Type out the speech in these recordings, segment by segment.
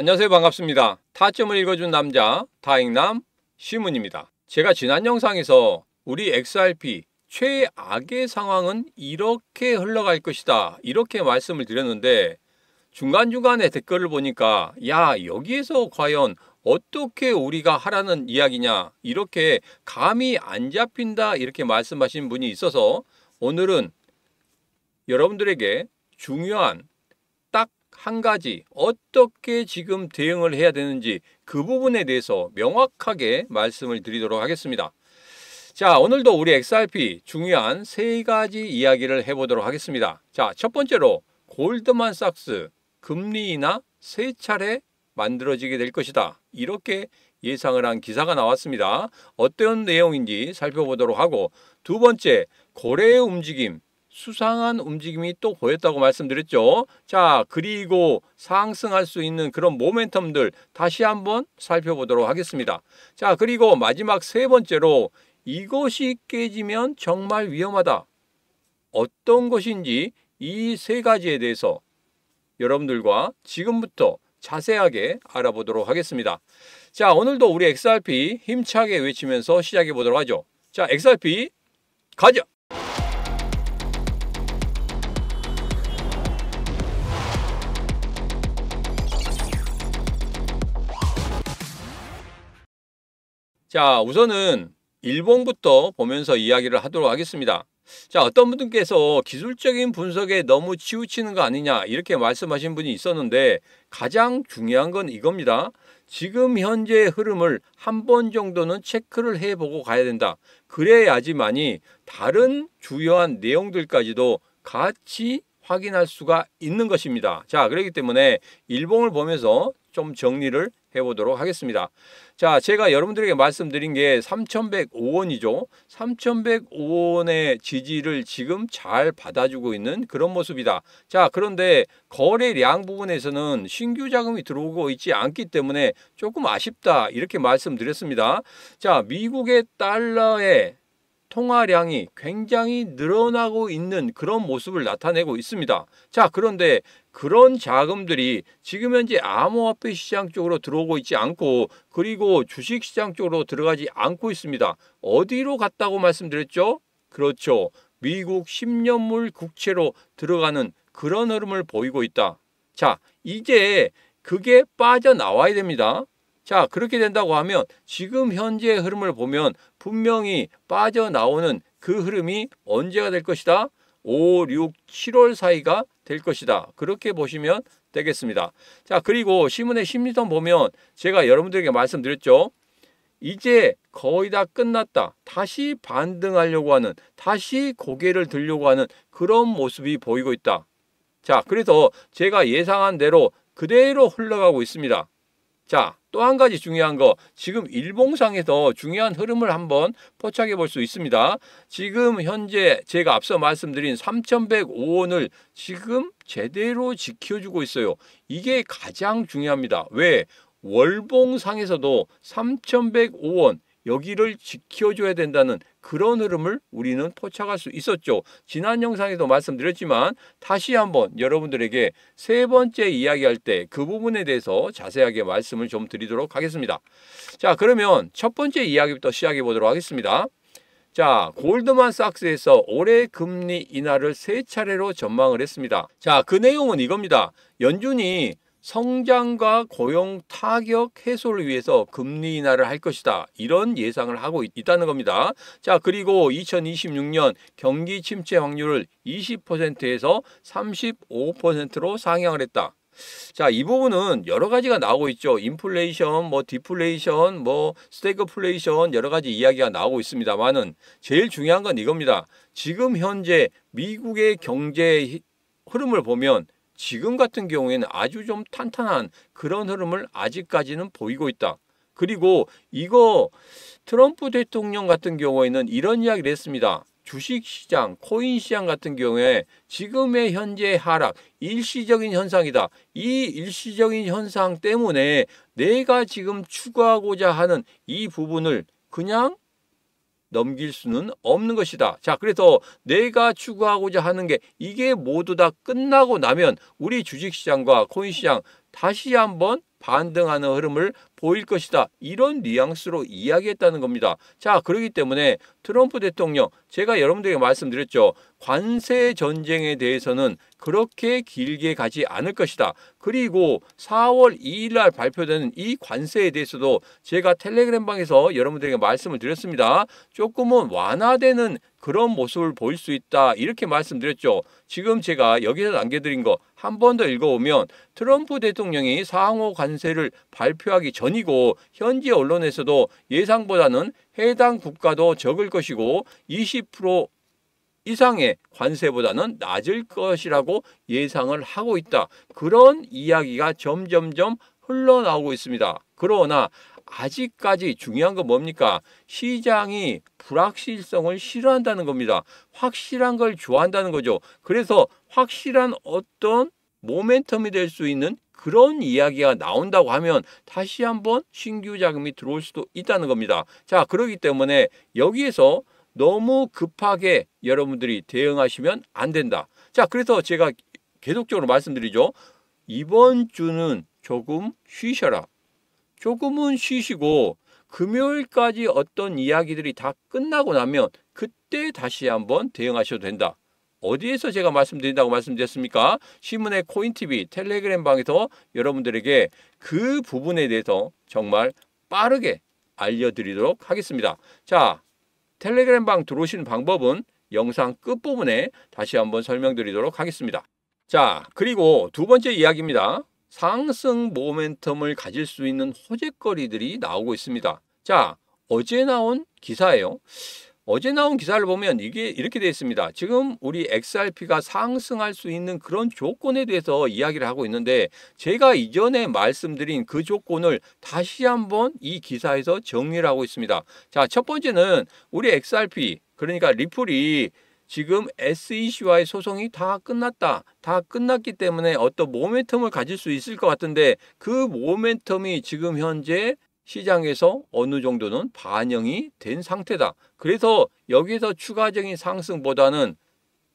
안녕하세요. 반갑습니다. 타점을 읽어준 남자 다익남 시문입니다. 제가 지난 영상에서 우리 XRP 최악의 상황은 이렇게 흘러갈 것이다 이렇게 말씀을 드렸는데, 중간중간에 댓글을 보니까 야, 여기에서 과연 어떻게 우리가 하라는 이야기냐, 이렇게 감이 안 잡힌다 이렇게 말씀하신 분이 있어서 오늘은 여러분들에게 중요한 딱 한 가지, 어떻게 지금 대응을 해야 되는지 그 부분에 대해서 명확하게 말씀을 드리도록 하겠습니다. 자, 오늘도 우리 XRP 중요한 세 가지 이야기를 해보도록 하겠습니다. 자, 첫 번째로 골드만삭스 금리 인하 세 차례 만들어지게 될 것이다, 이렇게 예상을 한 기사가 나왔습니다. 어떤 내용인지 살펴보도록 하고, 두 번째, 고래의 움직임, 수상한 움직임이 또 보였다고 말씀드렸죠. 자, 그리고 상승할 수 있는 그런 모멘텀들 다시 한번 살펴보도록 하겠습니다. 자, 그리고 마지막 세 번째로 이것이 깨지면 정말 위험하다, 어떤 것인지 이 세 가지에 대해서 여러분들과 지금부터 자세하게 알아보도록 하겠습니다. 자, 오늘도 우리 XRP 힘차게 외치면서 시작해 보도록 하죠. 자, XRP 가자! 자, 우선은 일봉부터 보면서 이야기를 하도록 하겠습니다. 자, 어떤 분들께서 기술적인 분석에 너무 치우치는 거 아니냐 이렇게 말씀하신 분이 있었는데, 가장 중요한 건 이겁니다. 지금 현재의 흐름을 한 번 정도는 체크를 해보고 가야 된다. 그래야지만이 다른 주요한 내용들까지도 같이 확인할 수가 있는 것입니다. 자, 그렇기 때문에 일봉을 보면서 좀 정리를 해보도록 하겠습니다. 자, 제가 여러분들에게 말씀드린 게 3105원이죠. 3105원의 지지를 지금 잘 받아주고 있는 그런 모습이다. 자, 그런데 거래량 부분에서는 신규 자금이 들어오고 있지 않기 때문에 조금 아쉽다 이렇게 말씀드렸습니다. 자, 미국의 달러의 통화량이 굉장히 늘어나고 있는 그런 모습을 나타내고 있습니다. 자, 그런데 그런 자금들이 지금 현재 암호화폐 시장 쪽으로 들어오고 있지 않고, 그리고 주식 시장 쪽으로 들어가지 않고 있습니다. 어디로 갔다고 말씀드렸죠? 그렇죠. 미국 10년물 국채로 들어가는 그런 흐름을 보이고 있다. 자, 이제 그게 빠져나와야 됩니다. 자, 그렇게 된다고 하면 지금 현재의 흐름을 보면 분명히 빠져나오는 그 흐름이 언제가 될 것이다? 5, 6, 7월 사이가 될 것이다. 그렇게 보시면 되겠습니다. 자, 그리고 신문의 심리선 보면 제가 여러분들에게 말씀드렸죠. 이제 거의 다 끝났다. 다시 반등하려고 하는, 다시 고개를 들려고 하는 그런 모습이 보이고 있다. 자, 그래서 제가 예상한 대로 그대로 흘러가고 있습니다. 자, 또 한 가지 중요한 거, 지금 일봉상에서 중요한 흐름을 한번 포착해 볼 수 있습니다. 지금 현재 제가 앞서 말씀드린 3105원을 지금 제대로 지켜주고 있어요. 이게 가장 중요합니다. 왜? 월봉상에서도 3105원 여기를 지켜줘야 된다는 그런 흐름을 우리는 포착할 수 있었죠. 지난 영상에도 말씀드렸지만 다시 한번 여러분들에게 세 번째 이야기할 때 그 부분에 대해서 자세하게 말씀을 좀 드리도록 하겠습니다. 자, 그러면 첫 번째 이야기부터 시작해 보도록 하겠습니다. 자, 골드만삭스에서 올해 금리 인하를 세 차례로 전망을 했습니다. 자, 그 내용은 이겁니다. 연준이 성장과 고용 타격 해소를 위해서 금리 인하를 할 것이다, 이런 예상을 하고 있다는 겁니다. 자, 그리고 2026년 경기 침체 확률을 20%에서 35%로 상향을 했다. 자, 이 부분은 여러 가지가 나오고 있죠. 인플레이션, 디플레이션, 스태그플레이션, 여러 가지 이야기가 나오고 있습니다만은 제일 중요한 건 이겁니다. 지금 현재 미국의 경제 흐름을 보면 지금 같은 경우에는 아주 좀 탄탄한 그런 흐름을 아직까지는 보이고 있다. 그리고 이거 트럼프 대통령 같은 경우에는 이런 이야기를 했습니다. 주식시장, 코인시장 같은 경우에 지금의 현재 하락, 일시적인 현상이다. 이 일시적인 현상 때문에 내가 지금 추구하고자 하는 이 부분을 그냥 넘길 수는 없는 것이다. 자, 그래서 내가 추구하고자 하는 게 이게 모두 다 끝나고 나면 우리 주식시장과 코인시장 다시 한번 반등하는 흐름을 보일 것이다. 이런 뉘앙스로 이야기했다는 겁니다. 자, 그렇기 때문에 트럼프 대통령, 제가 여러분들에게 말씀드렸죠. 관세 전쟁에 대해서는 그렇게 길게 가지 않을 것이다. 그리고 4월 2일 날 발표되는 이 관세에 대해서도 제가 텔레그램방에서 여러분들에게 말씀을 드렸습니다. 조금은 완화되는 그런 모습을 보일 수 있다. 이렇게 말씀드렸죠. 지금 제가 여기서 남겨드린 거 한 번 더 읽어보면 트럼프 대통령이 상호 관세를 발표하기 전이고 현지 언론에서도 예상보다는 해당 국가도 적을 것이고 20% 이상의 관세보다는 낮을 것이라고 예상을 하고 있다. 그런 이야기가 점점점 흘러나오고 있습니다. 그러나 아직까지 중요한 건 뭡니까? 시장이 불확실성을 싫어한다는 겁니다. 확실한 걸 좋아한다는 거죠. 그래서 확실한 어떤 모멘텀이 될 수 있는 그런 이야기가 나온다고 하면 다시 한번 신규 자금이 들어올 수도 있다는 겁니다. 자, 그렇기 때문에 여기에서 너무 급하게 여러분들이 대응하시면 안 된다. 자, 그래서 제가 계속적으로 말씀드리죠. 이번 주는 조금 쉬셔라. 조금은 쉬시고 금요일까지 어떤 이야기들이 다 끝나고 나면 그때 다시 한번 대응하셔도 된다. 어디에서 제가 말씀드린다고 말씀드렸습니까? 신문의 코인TV 텔레그램 방에서 여러분들에게 그 부분에 대해서 정말 빠르게 알려드리도록 하겠습니다. 자, 텔레그램 방 들어오시는 방법은 영상 끝부분에 다시 한번 설명드리도록 하겠습니다. 자, 그리고 두 번째 이야기입니다. 상승 모멘텀을 가질 수 있는 호재거리들이 나오고 있습니다. 자, 어제 나온 기사예요. 어제 나온 기사를 보면 이게 이렇게 되어 있습니다. 지금 우리 XRP가 상승할 수 있는 그런 조건에 대해서 이야기를 하고 있는데 제가 이전에 말씀드린 그 조건을 다시 한번 이 기사에서 정리를 하고 있습니다. 자, 첫 번째는 우리 XRP, 그러니까 리플이 지금 SEC와의 소송이 다 끝났다. 다 끝났기 때문에 어떤 모멘텀을 가질 수 있을 것 같은데 그 모멘텀이 지금 현재 시장에서 어느 정도는 반영이 된 상태다. 그래서 여기서 추가적인 상승보다는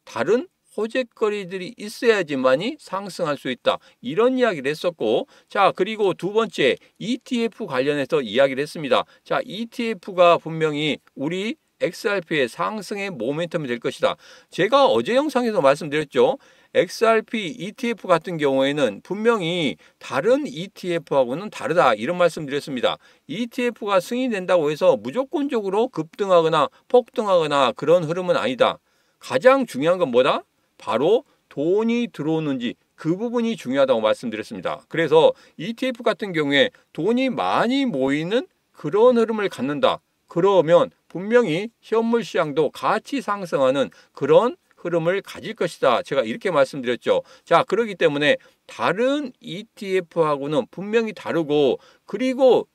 다른 호재거리들이 있어야지만이 상승할 수 있다. 이런 이야기를 했었고, 자, 그리고 두 번째 ETF 관련해서 이야기를 했습니다. 자, ETF가 분명히 우리 XRP의 상승의 모멘텀이 될 것이다. 제가 어제 영상에서 말씀드렸죠. XRP ETF 같은 경우에는 분명히 다른 ETF하고는 다르다. 이런 말씀드렸습니다. ETF가 승인된다고 해서 무조건적으로 급등하거나 폭등하거나 그런 흐름은 아니다. 가장 중요한 건 뭐다? 바로 돈이 들어오는지 그 부분이 중요하다고 말씀드렸습니다. 그래서 ETF 같은 경우에 돈이 많이 모이는 그런 흐름을 갖는다. 그러면 분명히 현물 시장도 같이 상승하는 그런 흐름을 가질 것이다. 제가 이렇게 말씀드렸죠. 자, 그렇기 때문에 다른 ETF하고는 분명히 다르고, 그리고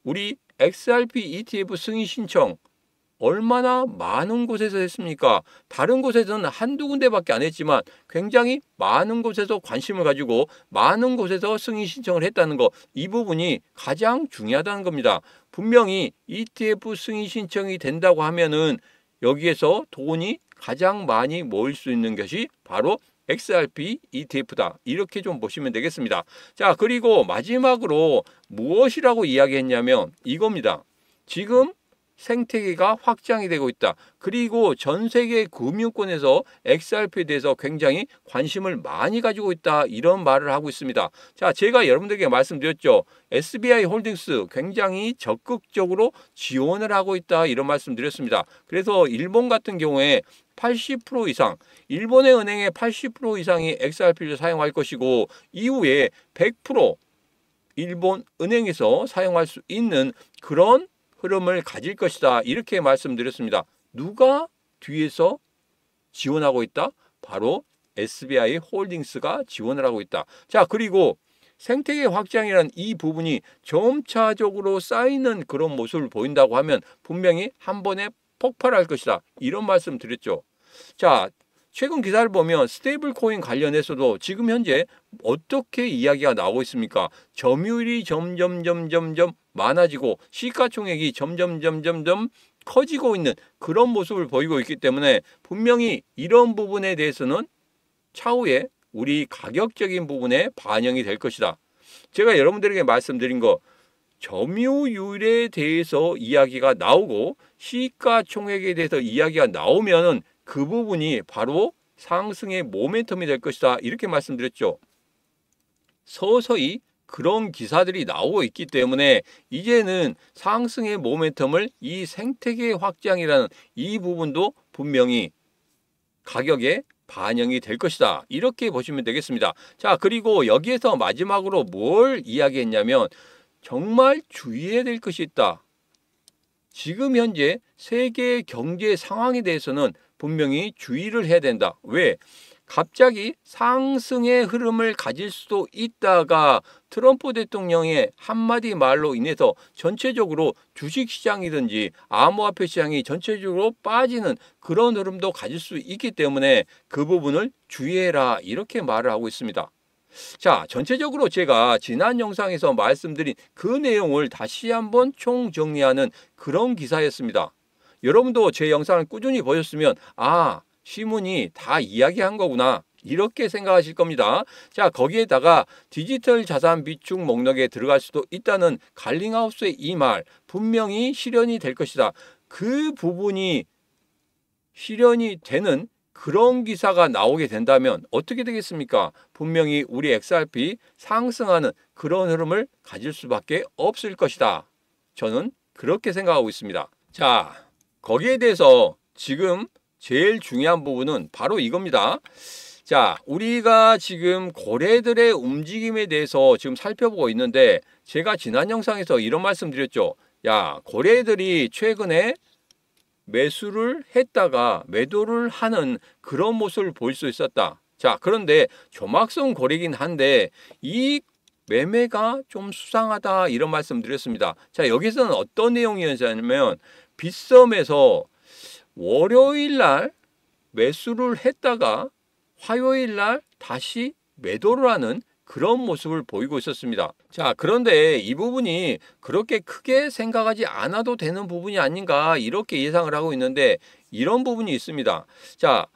우리 XRP ETF 승인 신청 얼마나 많은 곳에서 했습니까? 다른 곳에서는 한두 군데밖에 안 했지만 굉장히 많은 곳에서 관심을 가지고 많은 곳에서 승인 신청을 했다는 거, 이 부분이 가장 중요하다는 겁니다. 분명히 ETF 승인 신청이 된다고 하면은 여기에서 돈이 가장 많이 모일 수 있는 것이 바로 XRP ETF다. 이렇게 좀 보시면 되겠습니다. 자, 그리고 마지막으로 무엇이라고 이야기했냐면 이겁니다. 지금 생태계가 확장이 되고 있다. 그리고 전 세계 금융권에서 XRP에 대해서 굉장히 관심을 많이 가지고 있다. 이런 말을 하고 있습니다. 자, 제가 여러분들에게 말씀드렸죠. SBI 홀딩스 굉장히 적극적으로 지원을 하고 있다. 이런 말씀드렸습니다. 그래서 일본 같은 경우에 80% 이상, 일본의 은행의 80% 이상이 XRP를 사용할 것이고 이후에 100% 일본 은행에서 사용할 수 있는 그런 흐름을 가질 것이다. 이렇게 말씀드렸습니다. 누가 뒤에서 지원하고 있다? 바로 SBI 홀딩스가 지원을 하고 있다. 자, 그리고 생태계 확장이라는 이 부분이 점차적으로 쌓이는 그런 모습을 보인다고 하면 분명히 한 번에 폭발할 것이다. 이런 말씀 드렸죠. 자, 최근 기사를 보면 스테이블 코인 관련해서도 지금 현재 어떻게 이야기가 나오고 있습니까? 점유율이 점점 많아지고 시가총액이 점점 커지고 있는 그런 모습을 보이고 있기 때문에 분명히 이런 부분에 대해서는 차후에 우리 가격적인 부분에 반영이 될 것이다. 제가 여러분들에게 말씀드린 거 점유율에 대해서 이야기가 나오고 시가총액에 대해서 이야기가 나오면은 그 부분이 바로 상승의 모멘텀이 될 것이다. 이렇게 말씀드렸죠. 서서히 그런 기사들이 나오고 있기 때문에 이제는 상승의 모멘텀을 이 생태계 확장이라는 이 부분도 분명히 가격에 반영이 될 것이다. 이렇게 보시면 되겠습니다. 자, 그리고 여기에서 마지막으로 뭘 이야기했냐면 정말 주의해야 될 것이 있다. 지금 현재 세계 경제 상황에 대해서는 분명히 주의를 해야 된다. 왜? 갑자기 상승의 흐름을 가질 수도 있다가 트럼프 대통령의 한마디 말로 인해서 전체적으로 주식시장이든지 암호화폐 시장이 전체적으로 빠지는 그런 흐름도 가질 수 있기 때문에 그 부분을 주의해라. 이렇게 말을 하고 있습니다. 자, 전체적으로 제가 지난 영상에서 말씀드린 그 내용을 다시 한번 총정리하는 그런 기사였습니다. 여러분도 제 영상을 꾸준히 보셨으면 시문이 다 이야기한 거구나 이렇게 생각하실 겁니다. 자, 거기에다가 디지털 자산 비축 목록에 들어갈 수도 있다는 갈링하우스의 이 말 분명히 실현이 될 것이다. 그 부분이 실현이 되는 그런 기사가 나오게 된다면 어떻게 되겠습니까? 분명히 우리 XRP 상승하는 그런 흐름을 가질 수밖에 없을 것이다. 저는 그렇게 생각하고 있습니다. 자, 거기에 대해서 지금 제일 중요한 부분은 바로 이겁니다. 자, 우리가 지금 거래들의 움직임에 대해서 지금 살펴보고 있는데 제가 지난 영상에서 이런 말씀 드렸죠. 야, 거래들이 최근에 매수를 했다가 매도를 하는 그런 모습을 볼 수 있었다. 자, 그런데 조막성 거래긴 한데 이 매매가 좀 수상하다 이런 말씀 드렸습니다. 자, 여기서는 어떤 내용이었냐면 빗썸에서 월요일 날 매수를 했다가 화요일 날 다시 매도를 하는 그런 모습을 보이고 있었습니다. 자, 그런데 이 부분이 그렇게 크게 생각하지 않아도 되는 부분이 아닌가 이렇게 예상을 하고 있는데 이런 부분이 있습니다. 자,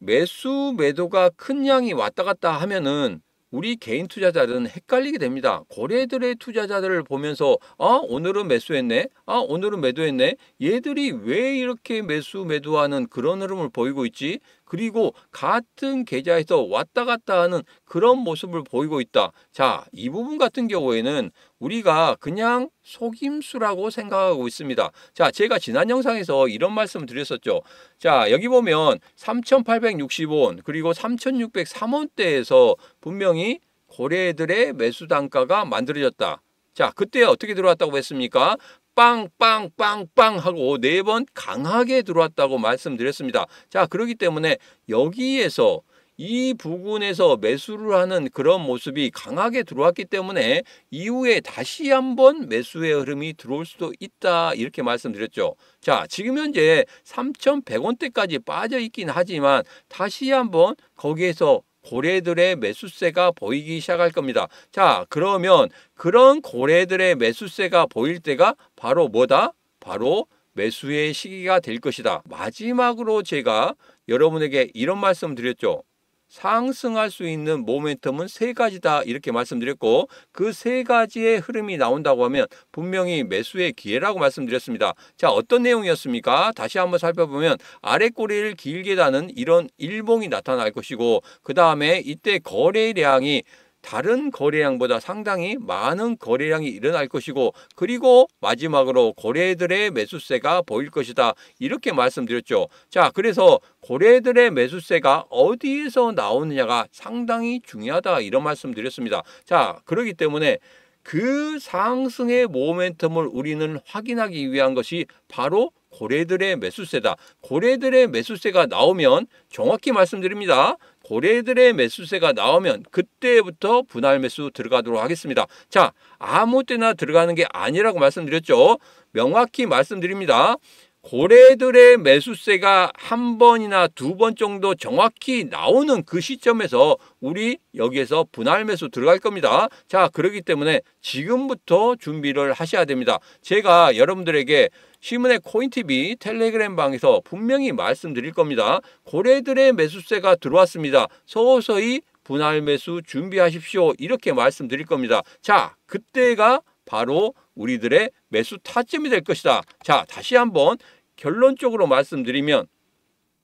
매수 매도가 큰 양이 왔다 갔다 하면은 우리 개인 투자자들은 헷갈리게 됩니다. 거래들의 투자자들을 보면서 오늘은 매수했네, 오늘은 매도했네, 얘들이 왜 이렇게 매수 매도하는 그런 흐름을 보이고 있지? 그리고 같은 계좌에서 왔다 갔다 하는 그런 모습을 보이고 있다. 자, 이 부분 같은 경우에는 우리가 그냥 속임수라고 생각하고 있습니다. 자, 제가 지난 영상에서 이런 말씀을 드렸었죠. 자, 여기 보면 3,860원 그리고 3,603원대에서 분명히 거래들의 매수 단가가 만들어졌다. 자, 그때 어떻게 들어왔다고 했습니까? 빵빵빵빵 하고 4번 강하게 들어왔다고 말씀드렸습니다. 자, 그렇기 때문에 여기에서 이 부분에서 매수를 하는 그런 모습이 강하게 들어왔기 때문에 이후에 다시 한번 매수의 흐름이 들어올 수도 있다 이렇게 말씀드렸죠. 자, 지금 현재 3,100원대까지 빠져 있긴 하지만 다시 한번 거기에서 고래들의 매수세가 보이기 시작할 겁니다. 자, 그러면 그런 고래들의 매수세가 보일 때가 바로 뭐다? 바로 매수의 시기가 될 것이다. 마지막으로 제가 여러분에게 이런 말씀 드렸죠. 상승할 수 있는 모멘텀은 3가지다 이렇게 말씀드렸고 그 3가지의 흐름이 나온다고 하면 분명히 매수의 기회라고 말씀드렸습니다. 자, 어떤 내용이었습니까? 다시 한번 살펴보면 아래 꼬리를 길게 다는 이런 일봉이 나타날 것이고 그 다음에 이때 거래량이 다른 거래량보다 상당히 많은 거래량이 일어날 것이고 그리고 마지막으로 거래들의 매수세가 보일 것이다 이렇게 말씀드렸죠. 자, 그래서 거래들의 매수세가 어디에서 나오느냐가 상당히 중요하다 이런 말씀 드렸습니다. 자, 그렇기 때문에 그 상승의 모멘텀을 우리는 확인하기 위한 것이 바로 고래들의 매수세다. 고래들의 매수세가 나오면 정확히 말씀드립니다. 고래들의 매수세가 나오면 그때부터 분할 매수 들어가도록 하겠습니다. 자, 아무 때나 들어가는 게 아니라고 말씀드렸죠. 명확히 말씀드립니다. 고래들의 매수세가 한 번이나 2번 정도 정확히 나오는 그 시점에서 우리 여기에서 분할 매수 들어갈 겁니다. 자, 그렇기 때문에 지금부터 준비를 하셔야 됩니다. 제가 여러분들에게 시문의 코인TV 텔레그램 방에서 분명히 말씀드릴 겁니다. 고래들의 매수세가 들어왔습니다. 서서히 분할 매수 준비하십시오. 이렇게 말씀드릴 겁니다. 자, 그때가 바로 우리들의 매수 타점이 될 것이다. 자, 다시 한번 결론적으로 말씀드리면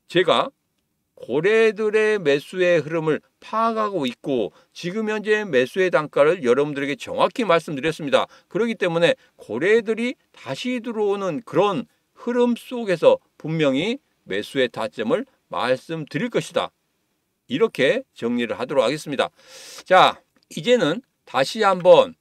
제가 고래들의 매수의 흐름을 파악하고 있고 지금 현재 매수의 단가를 여러분들에게 정확히 말씀드렸습니다. 그렇기 때문에 고래들이 다시 들어오는 그런 흐름 속에서 분명히 매수의 타점을 말씀드릴 것이다. 이렇게 정리를 하도록 하겠습니다. 자, 이제는 다시 한번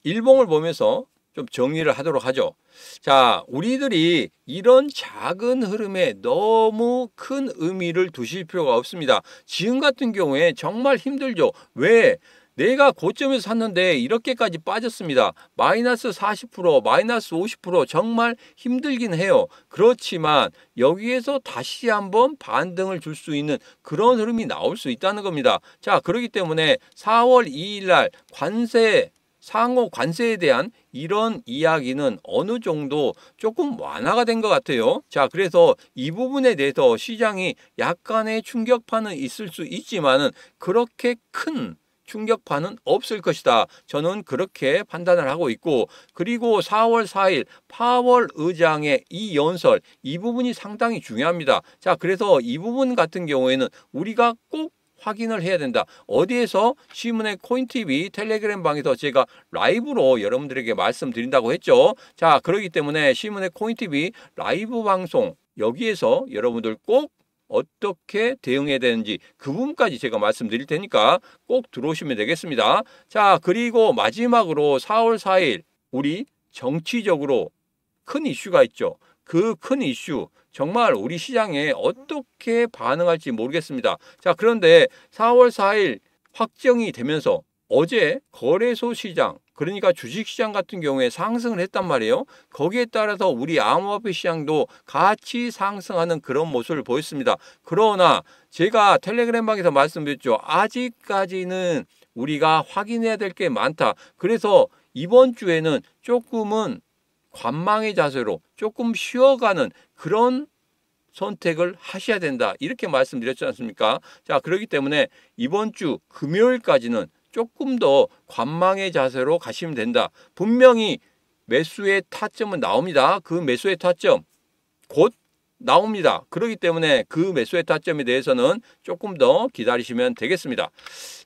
일봉을 보면서 좀 정리를 하도록 하죠. 자, 우리들이 이런 작은 흐름에 너무 큰 의미를 두실 필요가 없습니다. 지금 같은 경우에 정말 힘들죠. 왜? 내가 고점에서 샀는데 이렇게까지 빠졌습니다. 마이너스 40%, 마이너스 50% 정말 힘들긴 해요. 그렇지만 여기에서 다시 한번 반등을 줄 수 있는 그런 흐름이 나올 수 있다는 겁니다. 자, 그렇기 때문에 4월 2일 날 상호 관세에 대한 이런 이야기는 어느 정도 조금 완화가 된 것 같아요. 자, 그래서 이 부분에 대해서 시장이 약간의 충격파는 있을 수 있지만은 그렇게 큰 충격파는 없을 것이다. 저는 그렇게 판단을 하고 있고, 그리고 4월 4일 파월 의장의 이 연설, 이 부분이 상당히 중요합니다. 자, 그래서 이 부분 같은 경우에는 우리가 꼭 확인을 해야 된다. 어디에서? 시문의 코인TV 텔레그램 방에서 제가 라이브로 여러분들에게 말씀드린다고 했죠. 자, 그렇기 때문에 시문의 코인TV 라이브 방송 여기에서 여러분들 꼭 어떻게 대응해야 되는지 그 부분까지 제가 말씀드릴 테니까 꼭 들어오시면 되겠습니다. 자, 그리고 마지막으로 4월 4일 우리 정치적으로 큰 이슈가 있죠. 그 큰 이슈 정말 우리 시장에 어떻게 반응할지 모르겠습니다. 자, 그런데 4월 4일 확정이 되면서 어제 거래소 시장, 그러니까 주식시장 같은 경우에 상승을 했단 말이에요. 거기에 따라서 우리 암호화폐 시장도 같이 상승하는 그런 모습을 보였습니다. 그러나 제가 텔레그램방에서 말씀드렸죠. 아직까지는 우리가 확인해야 될 게 많다. 그래서 이번 주에는 조금은 관망의 자세로 조금 쉬어가는 그런 선택을 하셔야 된다. 이렇게 말씀드렸지 않습니까? 자, 그렇기 때문에 이번 주 금요일까지는 조금 더 관망의 자세로 가시면 된다. 분명히 매수의 타점은 나옵니다. 그 매수의 타점 곧 나옵니다. 그렇기 때문에 그 매수의 타점에 대해서는 조금 더 기다리시면 되겠습니다.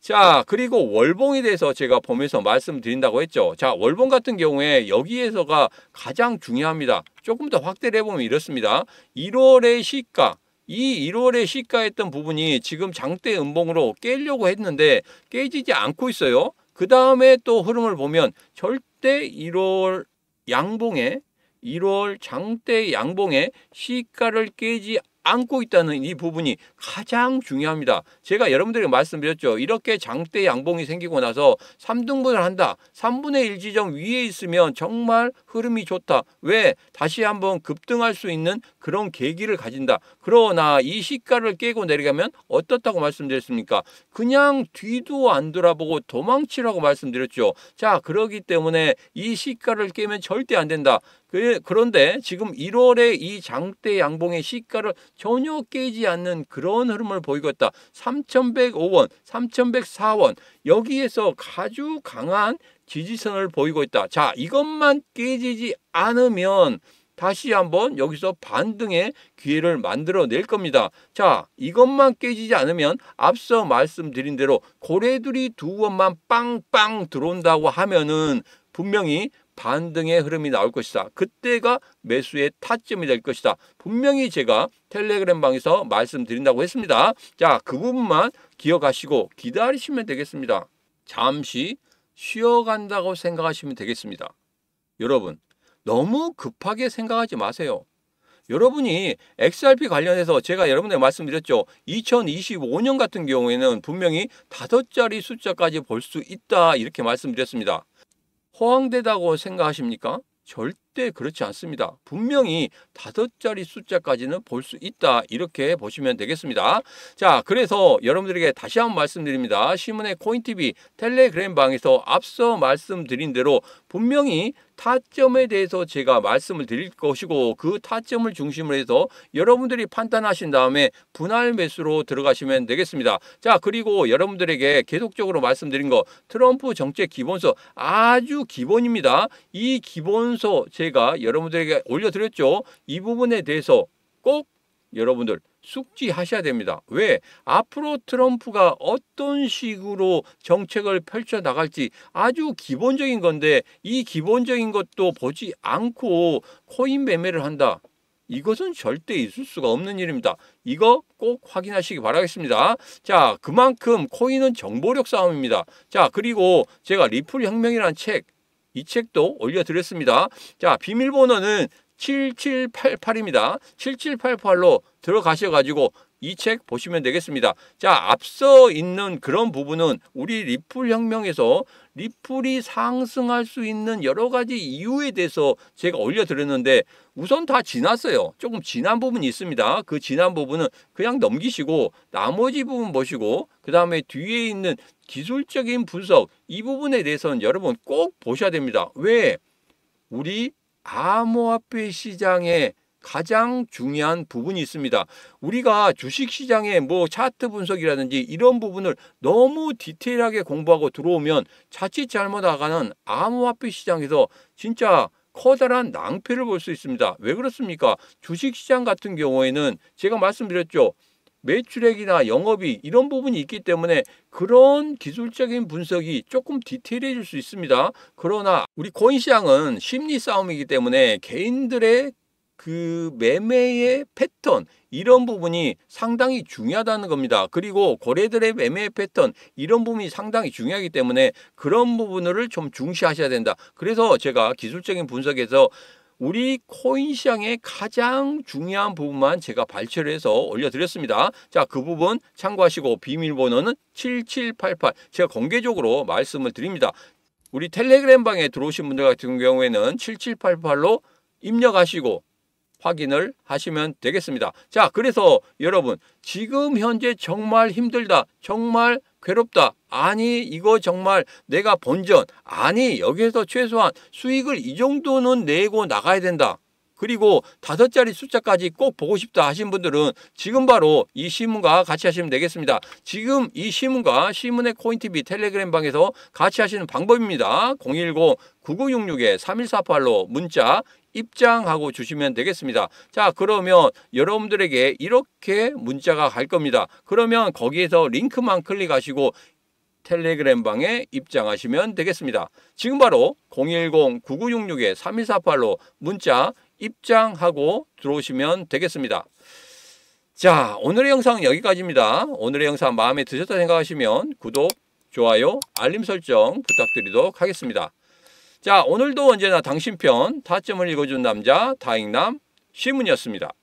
자, 그리고 월봉에 대해서 제가 보면서 말씀드린다고 했죠. 자, 월봉 같은 경우에 여기에서가 가장 중요합니다. 조금 더 확대를 해보면 이렇습니다. 1월의 시가, 이 1월에 시가했던 부분이 지금 장대 음봉으로 깨려고 했는데 깨지지 않고 있어요. 그 다음에 또 흐름을 보면 절대 1월 장대 양봉의 시가를 깨지 않고 있다는 이 부분이 가장 중요합니다. 제가 여러분들에게 말씀드렸죠. 이렇게 장대 양봉이 생기고 나서 3등분을 한다. 3분의 1 지점 위에 있으면 정말 흐름이 좋다. 왜? 다시 한번 급등할 수 있는 그런 계기를 가진다. 그러나 이 시가를 깨고 내려가면 어떻다고 말씀드렸습니까? 그냥 뒤도 안 돌아보고 도망치라고 말씀드렸죠. 자, 그러기 때문에 이 시가를 깨면 절대 안 된다. 그런데 지금 1월에 이 장대 양봉의 시가를 전혀 깨지 않는 그런 흐름을 보이고 있다. 3,105원, 3,104원 여기에서 아주 강한 지지선을 보이고 있다. 자, 이것만 깨지지 않으면 다시 한번 여기서 반등의 기회를 만들어낼 겁니다. 자, 이것만 깨지지 않으면 앞서 말씀드린 대로 고래들이 두 번만 빵빵 들어온다고 하면은 분명히 반등의 흐름이 나올 것이다. 그때가 매수의 타점이 될 것이다. 분명히 제가 텔레그램 방에서 말씀드린다고 했습니다. 자, 그 부분만 기억하시고 기다리시면 되겠습니다. 잠시 쉬어간다고 생각하시면 되겠습니다. 여러분, 너무 급하게 생각하지 마세요. 여러분이 XRP 관련해서 제가 여러분에게 말씀드렸죠. 2025년 같은 경우에는 분명히 5자리 숫자까지 볼 수 있다. 이렇게 말씀드렸습니다. 허황되다고 생각하십니까? 절대 절대 그렇지 않습니다. 분명히 5자리 숫자까지는 볼 수 있다. 이렇게 보시면 되겠습니다. 자, 그래서 여러분들에게 다시 한번 말씀드립니다. 시문의 코인TV 텔레그램 방에서 앞서 말씀드린 대로 분명히 타점에 대해서 제가 말씀을 드릴 것이고 그 타점을 중심으로 해서 여러분들이 판단하신 다음에 분할 매수로 들어가시면 되겠습니다. 자, 그리고 여러분들에게 계속적으로 말씀드린 거 트럼프 정책 기본서 아주 기본입니다. 이 기본서 제가 여러분들에게 올려드렸죠. 이 부분에 대해서 꼭 여러분들 숙지하셔야 됩니다. 왜? 앞으로 트럼프가 어떤 식으로 정책을 펼쳐 나갈지 아주 기본적인 건데 이 기본적인 것도 보지 않고 코인 매매를 한다. 이것은 절대 있을 수가 없는 일입니다. 이거 꼭 확인하시기 바라겠습니다. 자, 그만큼 코인은 정보력 싸움입니다. 자, 그리고 제가 리플 혁명이라는 책, 이 책도 올려드렸습니다. 자, 비밀번호는 7788입니다. 7788로 들어가셔가지고 이 책 보시면 되겠습니다. 자, 앞서 있는 그런 부분은 우리 리플 혁명에서 리플이 상승할 수 있는 여러 가지 이유에 대해서 제가 올려드렸는데 우선 다 지났어요. 조금 지난 부분이 있습니다. 그 지난 부분은 그냥 넘기시고 나머지 부분 보시고 그 다음에 뒤에 있는 기술적인 분석 이 부분에 대해서는 여러분 꼭 보셔야 됩니다. 왜? 우리 암호화폐 시장에 가장 중요한 부분이 있습니다. 우리가 주식시장에 뭐 차트 분석이라든지 이런 부분을 너무 디테일하게 공부하고 들어오면 자칫 잘못 나가는 암호화폐 시장에서 진짜 커다란 낭패를 볼 수 있습니다. 왜 그렇습니까? 주식시장 같은 경우에는 제가 말씀드렸죠. 매출액이나 영업이 이런 부분이 있기 때문에 그런 기술적인 분석이 조금 디테일해질 수 있습니다. 그러나 우리 코인 시장은 심리 싸움이기 때문에 개인들의 그 매매의 패턴 이런 부분이 상당히 중요하다는 겁니다. 그리고 거래들의 매매 패턴 이런 부분이 상당히 중요하기 때문에 그런 부분을 좀 중시하셔야 된다. 그래서 제가 기술적인 분석에서 우리 코인 시장의 가장 중요한 부분만 제가 발췌를 해서 올려드렸습니다. 자, 그 부분 참고하시고 비밀번호는 7788 제가 공개적으로 말씀을 드립니다. 우리 텔레그램 방에 들어오신 분들 같은 경우에는 7788로 입력하시고 확인을 하시면 되겠습니다. 자, 그래서 여러분 지금 현재 정말 힘들다. 정말 괴롭다. 아니 이거 정말 내가 본전. 아니 여기에서 최소한 수익을 이 정도는 내고 나가야 된다. 그리고 5자리 숫자까지 꼭 보고 싶다 하신 분들은 지금 바로 이 시문과 같이 하시면 되겠습니다. 지금 이 시문과 시문의 코인TV 텔레그램 방에서 같이 하시는 방법입니다. 010-9966-3148로 문자 입장하고 주시면 되겠습니다. 자, 그러면 여러분들에게 이렇게 문자가 갈 겁니다. 그러면 거기에서 링크만 클릭하시고 텔레그램 방에 입장하시면 되겠습니다. 지금 바로 010-9966-3148로 문자 입장하고 들어오시면 되겠습니다. 자, 오늘의 영상은 여기까지입니다. 오늘의 영상 마음에 드셨다 생각하시면 구독, 좋아요, 알림 설정 부탁드리도록 하겠습니다. 자, 오늘도 언제나 당신 편 타점을 읽어준 남자 다익남 시문이었습니다.